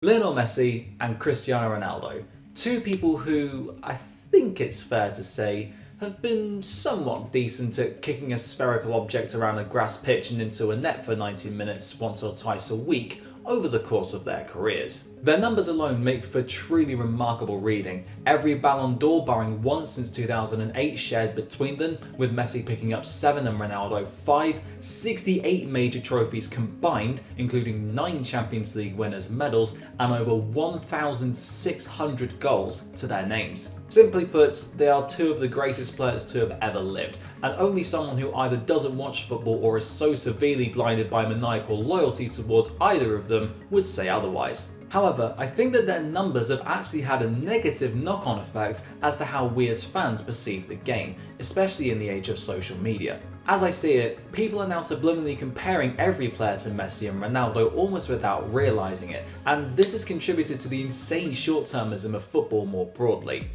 Lionel Messi and Cristiano Ronaldo, two people who I think it's fair to say have been somewhat decent at kicking a spherical object around a grass pitch and into a net for 90 minutes once or twice a week over the course of their careers. Their numbers alone make for truly remarkable reading. Every Ballon d'Or barring one since 2008 shared between them, with Messi picking up 7 and Ronaldo 5, 68 major trophies combined, including 9 Champions League winners' medals and over 1,600 goals to their names. Simply put, they are two of the greatest players to have ever lived, and only someone who either doesn't watch football or is so severely blinded by maniacal loyalty towards either of them would say otherwise. However, I think that their numbers have actually had a negative knock-on effect as to how we as fans perceive the game, especially in the age of social media. As I see it, people are now subliminally comparing every player to Messi and Ronaldo almost without realising it, and this has contributed to the insane short-termism of football more broadly.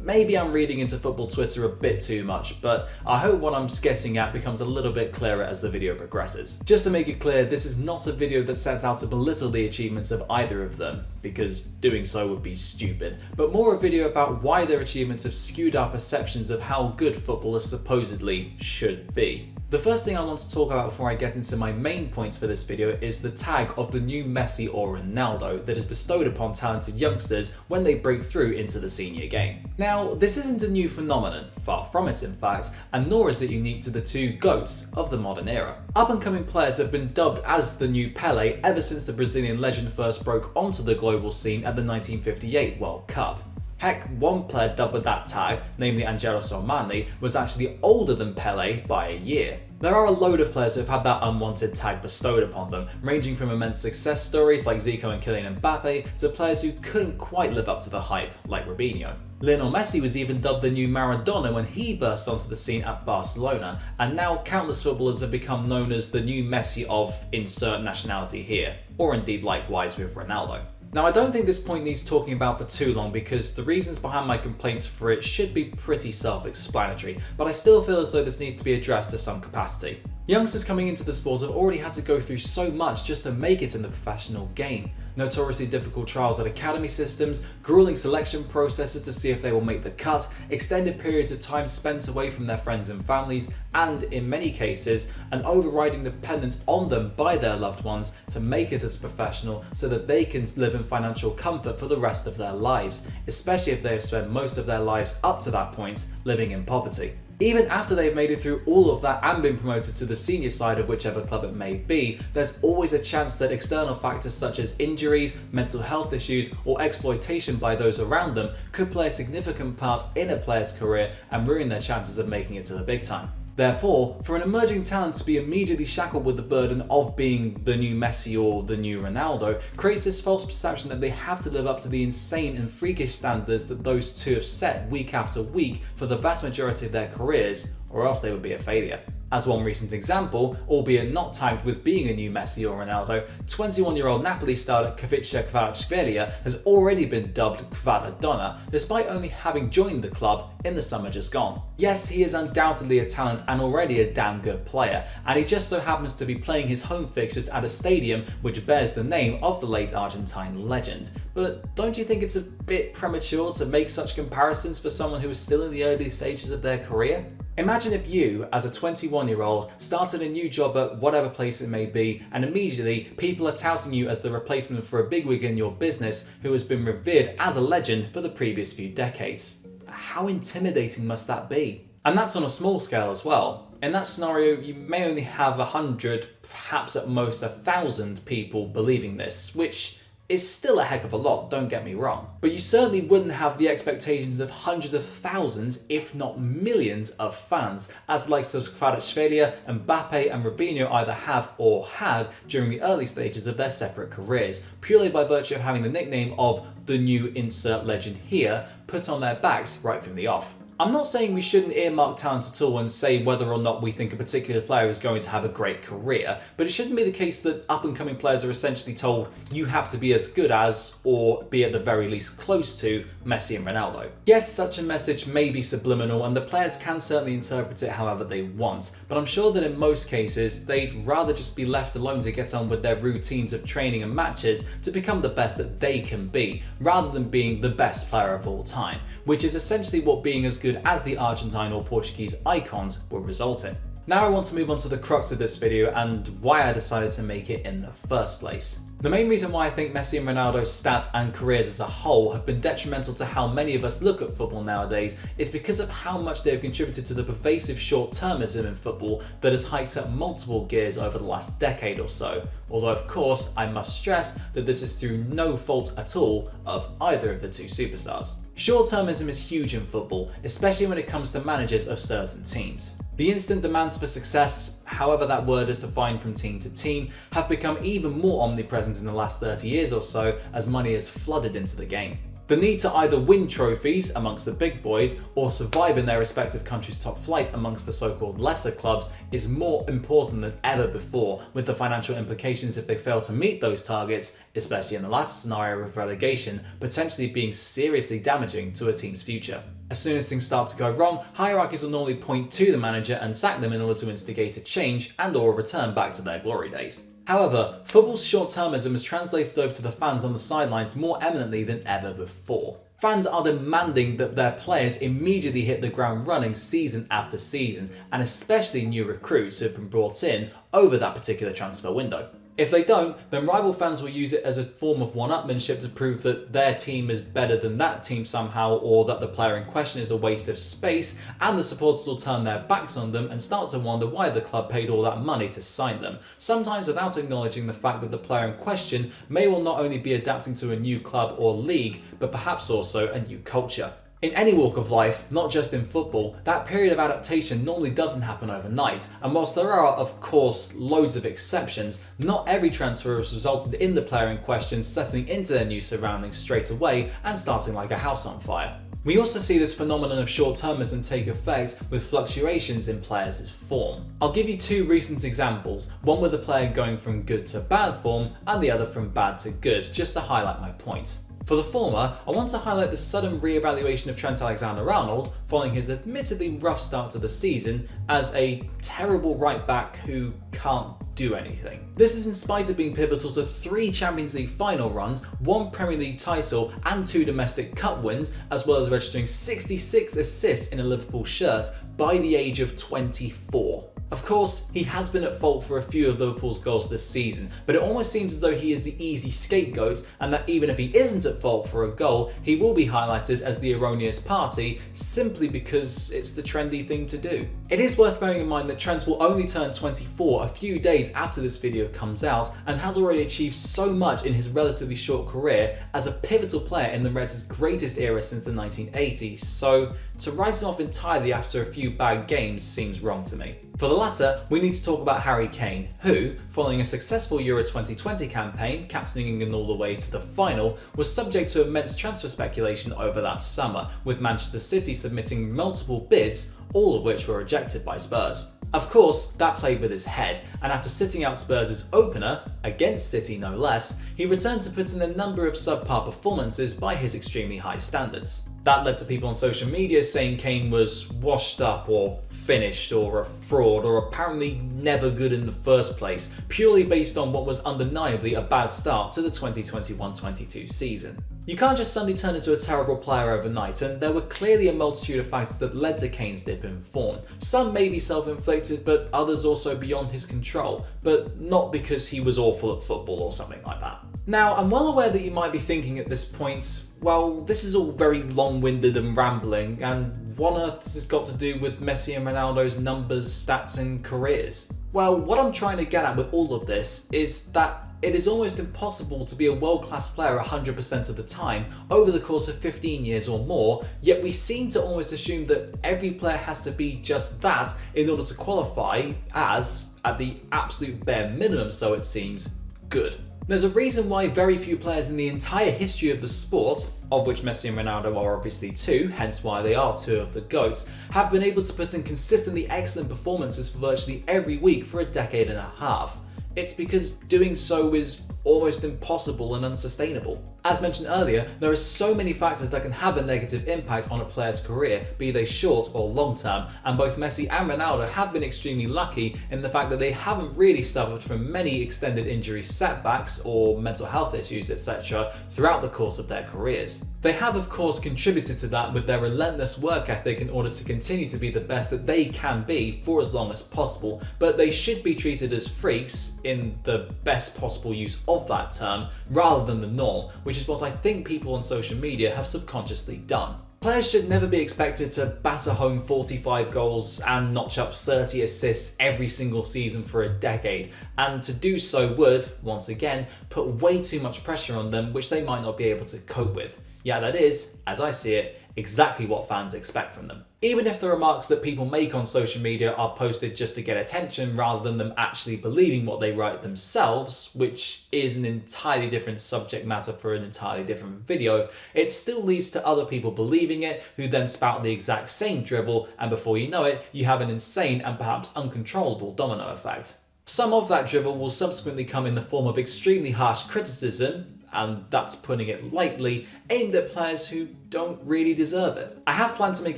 Maybe I'm reading into football Twitter a bit too much, but I hope what I'm getting at becomes a little bit clearer as the video progresses. Just to make it clear, this is not a video that sets out to belittle the achievements of either of them, because doing so would be stupid, but more a video about why their achievements have skewed our perceptions of how good footballers supposedly should be. The first thing I want to talk about before I get into my main points for this video is the tag of the new Messi or Ronaldo that is bestowed upon talented youngsters when they break through into the senior game. Now, this isn't a new phenomenon, far from it in fact, and nor is it unique to the two GOATs of the modern era. Up-and-coming players have been dubbed as the new Pele ever since the Brazilian legend first broke onto the global scene at the 1958 World Cup. Heck, one player dubbed with that tag, namely Angelo Sormani, was actually older than Pele by a year. There are a load of players who have had that unwanted tag bestowed upon them, ranging from immense success stories like Zico and Kylian Mbappe to players who couldn't quite live up to the hype, like Robinho. Lionel Messi was even dubbed the new Maradona when he burst onto the scene at Barcelona, and now countless footballers have become known as the new Messi of insert nationality here, or indeed likewise with Ronaldo. Now, I don't think this point needs talking about for too long because the reasons behind my complaints for it should be pretty self-explanatory, but I still feel as though this needs to be addressed to some capacity. Youngsters coming into the sport have already had to go through so much just to make it in the professional game. Notoriously difficult trials at academy systems, grueling selection processes to see if they will make the cut, extended periods of time spent away from their friends and families, and in many cases, an overriding dependence on them by their loved ones to make it as a professional so that they can live in financial comfort for the rest of their lives, especially if they have spent most of their lives up to that point living in poverty. Even after they've made it through all of that and been promoted to the senior side of whichever club it may be, there's always a chance that external factors such as injuries, mental health issues, or exploitation by those around them could play a significant part in a player's career and ruin their chances of making it to the big time. Therefore, for an emerging talent to be immediately shackled with the burden of being the new Messi or the new Ronaldo creates this false perception that they have to live up to the insane and freakish standards that those two have set week after week for the vast majority of their careers, or else they would be a failure. As one recent example, albeit not tagged with being a new Messi or Ronaldo, 21-year-old Napoli star Khvicha Kvaratskhelia has already been dubbed Kvaradona, despite only having joined the club in the summer just gone. Yes, he is undoubtedly a talent and already a damn good player, and he just so happens to be playing his home fixtures at a stadium which bears the name of the late Argentine legend. But don't you think it's a bit premature to make such comparisons for someone who is still in the early stages of their career? Imagine if you, as a 21-year-old, started a new job at whatever place it may be, and immediately people are touting you as the replacement for a bigwig in your business who has been revered as a legend for the previous few decades. How intimidating must that be? And that's on a small scale as well. In that scenario, you may only have 100, perhaps at most 1,000 people believing this, which is still a heck of a lot, don't get me wrong. But you certainly wouldn't have the expectations of hundreds of thousands, if not millions, of fans, as the likes of Kvaratskhelia, Mbappe and Robinho either have or had during the early stages of their separate careers, purely by virtue of having the nickname of the new insert legend here put on their backs right from the off. I'm not saying we shouldn't earmark talent at all and say whether or not we think a particular player is going to have a great career, but it shouldn't be the case that up-and-coming players are essentially told you have to be as good as, or be at the very least close to, Messi and Ronaldo. Yes, such a message may be subliminal and the players can certainly interpret it however they want, but I'm sure that in most cases they'd rather just be left alone to get on with their routines of training and matches to become the best that they can be, rather than being the best player of all time, which is essentially what being as good as the Argentine or Portuguese icons will result in. Now I want to move on to the crux of this video and why I decided to make it in the first place. The main reason why I think Messi and Ronaldo's stats and careers as a whole have been detrimental to how many of us look at football nowadays is because of how much they have contributed to the pervasive short-termism in football that has hiked up multiple gears over the last decade or so. Although of course I must stress that this is through no fault at all of either of the two superstars. Short-termism is huge in football, especially when it comes to managers of certain teams. The instant demands for success, however that word is defined from team to team, have become even more omnipresent in the last 30 years or so as money has flooded into the game. The need to either win trophies amongst the big boys or survive in their respective country's top flight amongst the so-called lesser clubs is more important than ever before, with the financial implications if they fail to meet those targets, especially in the latter scenario of relegation, potentially being seriously damaging to a team's future. As soon as things start to go wrong, hierarchies will normally point to the manager and sack them in order to instigate a change and or a return back to their glory days. However, football's short-termism has translated over to the fans on the sidelines more eminently than ever before. Fans are demanding that their players immediately hit the ground running season after season, and especially new recruits who have been brought in over that particular transfer window. If they don't, then rival fans will use it as a form of one-upmanship to prove that their team is better than that team somehow, or that the player in question is a waste of space, and the supporters will turn their backs on them and start to wonder why the club paid all that money to sign them, sometimes without acknowledging the fact that the player in question may well not only be adapting to a new club or league, but perhaps also a new culture. In any walk of life, not just in football, that period of adaptation normally doesn't happen overnight, and whilst there are, of course, loads of exceptions, not every transfer has resulted in the player in question settling into their new surroundings straight away and starting like a house on fire. We also see this phenomenon of short-termism take effect with fluctuations in players' form. I'll give you two recent examples, one with a player going from good to bad form and the other from bad to good, just to highlight my point. For the former, I want to highlight the sudden re-evaluation of Trent Alexander-Arnold following his admittedly rough start to the season as a terrible right back who can't do anything. This is in spite of being pivotal to 3 Champions League final runs, 1 Premier League title and 2 domestic cup wins, as well as registering 66 assists in a Liverpool shirt by the age of 24. Of course, he has been at fault for a few of Liverpool's goals this season, but it almost seems as though he is the easy scapegoat, and that even if he isn't at fault for a goal, he will be highlighted as the erroneous party simply because it's the trendy thing to do. It is worth bearing in mind that Trent will only turn 24 a few days after this video comes out, and has already achieved so much in his relatively short career as a pivotal player in the Reds' greatest era since the 1980s, so to write him off entirely after a few bad games seems wrong to me. For the latter, we need to talk about Harry Kane, who, following a successful Euro 2020 campaign, captaining England all the way to the final, was subject to immense transfer speculation over that summer, with Manchester City submitting multiple bids, all of which were rejected by Spurs. Of course, that played with his head, and after sitting out Spurs' opener, against City no less, he returned to put in a number of subpar performances by his extremely high standards. That led to people on social media saying Kane was washed up or finished or a fraud or apparently never good in the first place, purely based on what was undeniably a bad start to the 2021-22 season. You can't just suddenly turn into a terrible player overnight, and there were clearly a multitude of factors that led to Kane's dip in form. Some may be self-inflicted, but others also beyond his control, but not because he was awful at football or something like that. Now, I'm well aware that you might be thinking at this point, well, this is all very long-winded and rambling, and what on earth has this got to do with Messi and Ronaldo's numbers, stats and careers? Well, what I'm trying to get at with all of this is that it is almost impossible to be a world-class player 100% of the time over the course of 15 years or more, yet we seem to almost assume that every player has to be just that in order to qualify as, at the absolute bare minimum so it seems, good. There's a reason why very few players in the entire history of the sport, of which Messi and Ronaldo are obviously two, hence why they are two of the GOATs, have been able to put in consistently excellent performances for virtually every week for a decade and a half. It's because doing so is almost impossible and unsustainable. As mentioned earlier, there are so many factors that can have a negative impact on a player's career, be they short or long term, and both Messi and Ronaldo have been extremely lucky in the fact that they haven't really suffered from many extended injury setbacks or mental health issues, etc. throughout the course of their careers. They have of course contributed to that with their relentless work ethic in order to continue to be the best that they can be for as long as possible, but they should be treated as freaks, in the best possible use of that term, rather than the norm, which is what I think people on social media have subconsciously done. Players should never be expected to batter home 45 goals and notch up 30 assists every single season for a decade, and to do so would, once again, put way too much pressure on them which they might not be able to cope with. Yeah, that is, as I see it, exactly what fans expect from them. Even if the remarks that people make on social media are posted just to get attention rather than them actually believing what they write themselves, which is an entirely different subject matter for an entirely different video, it still leads to other people believing it, who then spout the exact same dribble, and before you know it, you have an insane and perhaps uncontrollable domino effect. Some of that dribble will subsequently come in the form of extremely harsh criticism, and that's putting it lightly, aimed at players who don't really deserve it. I have planned to make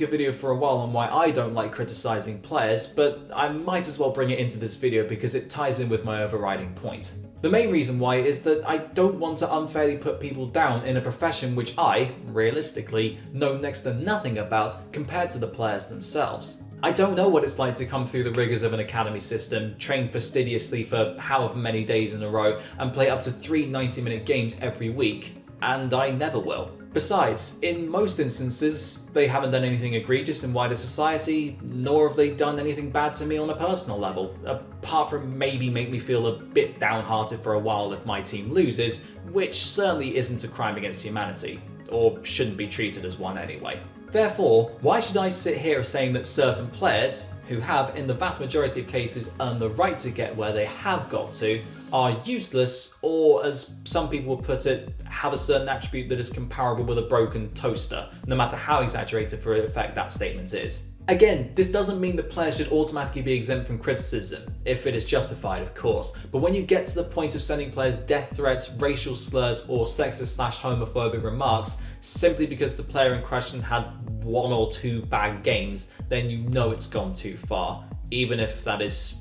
a video for a while on why I don't like criticising players, but I might as well bring it into this video because it ties in with my overriding point. The main reason why is that I don't want to unfairly put people down in a profession which I, realistically, know next to nothing about compared to the players themselves. I don't know what it's like to come through the rigours of an academy system, train fastidiously for however many days in a row, and play up to 3 90-minute games every week, and I never will. Besides, in most instances, they haven't done anything egregious in wider society, nor have they done anything bad to me on a personal level, apart from maybe make me feel a bit downhearted for a while if my team loses, which certainly isn't a crime against humanity, or shouldn't be treated as one anyway. Therefore, why should I sit here saying that certain players, who have in the vast majority of cases earned the right to get where they have got to, are useless, or as some people would put it, have a certain attribute that is comparable with a broken toaster, no matter how exaggerated for effect that statement is? Again, this doesn't mean that players should automatically be exempt from criticism, if it is justified of course, but when you get to the point of sending players death threats, racial slurs or sexist/homophobic remarks simply because the player in question had 1 or 2 bad games, then you know it's gone too far, even if that is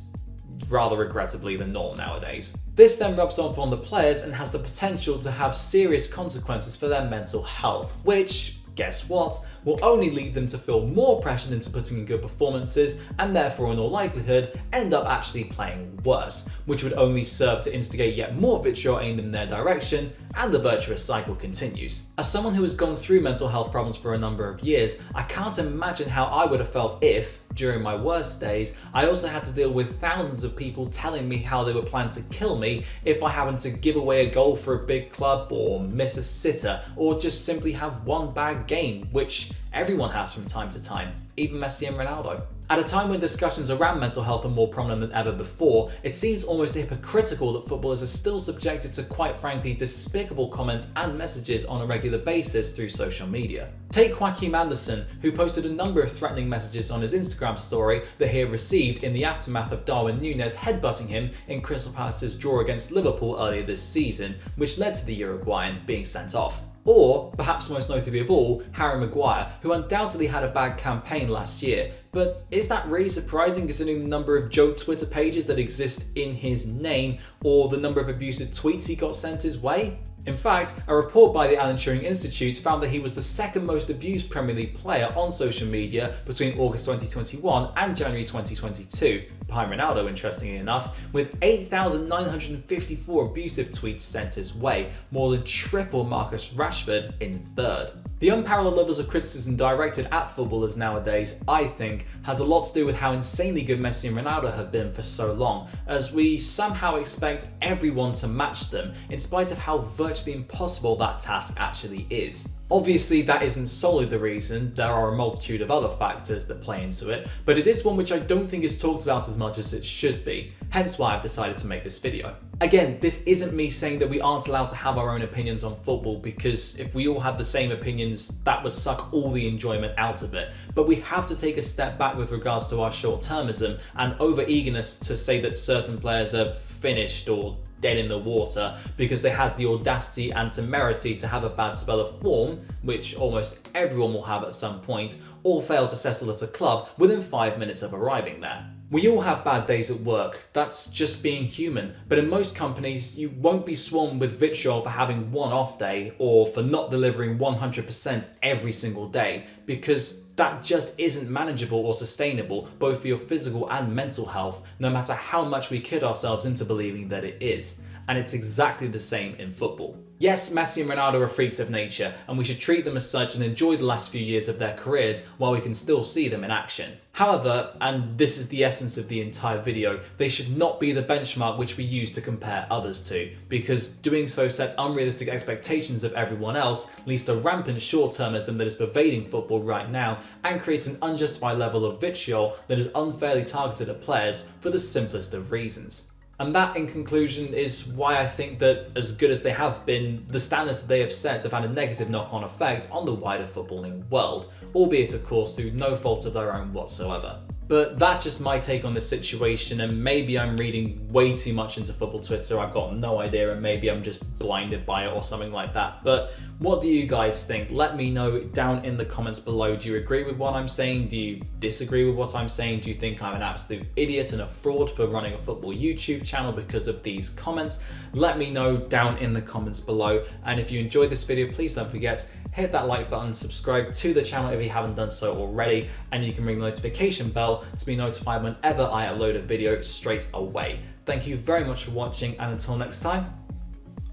rather regrettably the norm nowadays. This then rubs off on the players and has the potential to have serious consequences for their mental health, which, guess what, will only lead them to feel more pressured into putting in good performances and therefore in all likelihood end up actually playing worse, which would only serve to instigate yet more vitriol aimed in their direction, and the virtuous cycle continues. As someone who has gone through mental health problems for a number of years, I can't imagine how I would have felt if, during my worst days, I also had to deal with thousands of people telling me how they were planning to kill me if I happened to give away a goal for a big club or miss a sitter or just simply have one bad game, which everyone has from time to time, even Messi and Ronaldo. At a time when discussions around mental health are more prominent than ever before, it seems almost hypocritical that footballers are still subjected to quite frankly despicable comments and messages on a regular basis through social media. Take Joaquim Anderson, who posted a number of threatening messages on his Instagram story that he had received in the aftermath of Darwin Núñez headbutting him in Crystal Palace's draw against Liverpool earlier this season, which led to the Uruguayan being sent off. Or, perhaps most notably of all, Harry Maguire, who undoubtedly had a bad campaign last year. But is that really surprising considering the number of joke Twitter pages that exist in his name, or the number of abusive tweets he got sent his way? In fact, a report by the Alan Turing Institute found that he was the second most abused Premier League player on social media between August 2021 and January 2022, behind Ronaldo interestingly enough, with 8,954 abusive tweets sent his way, more than triple Marcus Rashford in third. The unparalleled levels of criticism directed at footballers nowadays, I think, has a lot to do with how insanely good Messi and Ronaldo have been for so long, as we somehow expect everyone to match them, in spite of how virtually impossible that task actually is. Obviously, that isn't solely the reason, there are a multitude of other factors that play into it, but it is one which I don't think is talked about as much as it should be, hence why I've decided to make this video. Again, this isn't me saying that we aren't allowed to have our own opinions on football, because if we all had the same opinions, that would suck all the enjoyment out of it. But we have to take a step back with regards to our short-termism and over-eagerness to say that certain players are finished or dead in the water because they had the audacity and temerity to have a bad spell of form, which almost everyone will have at some point, or fail to settle at a club within 5 minutes of arriving there. We all have bad days at work, that's just being human, but in most companies you won't be swarmed with vitriol for having one off day or for not delivering 100% every single day, because that just isn't manageable or sustainable both for your physical and mental health, no matter how much we kid ourselves into believing that it is. And it's exactly the same in football. Yes, Messi and Ronaldo are freaks of nature, and we should treat them as such and enjoy the last few years of their careers while we can still see them in action. However, and this is the essence of the entire video, they should not be the benchmark which we use to compare others to, because doing so sets unrealistic expectations of everyone else, leads to rampant short-termism that is pervading football right now, and creates an unjustified level of vitriol that is unfairly targeted at players for the simplest of reasons. And that, in conclusion, is why I think that, as good as they have been, the standards that they have set have had a negative knock-on effect on the wider footballing world, albeit of course through no fault of their own whatsoever. But that's just my take on this situation, and maybe I'm reading way too much into football Twitter, I've got no idea, and maybe I'm just blinded by it or something like that. But what do you guys think? Let me know down in the comments below. Do you agree with what I'm saying? Do you disagree with what I'm saying? Do you think I'm an absolute idiot and a fraud for running a football YouTube channel because of these comments? Let me know down in the comments below. And if you enjoyed this video, please don't forget, hit that like button, subscribe to the channel if you haven't done so already, and you can ring the notification bell to be notified whenever I upload a video straight away. Thank you very much for watching, and until next time,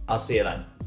I'll see you then.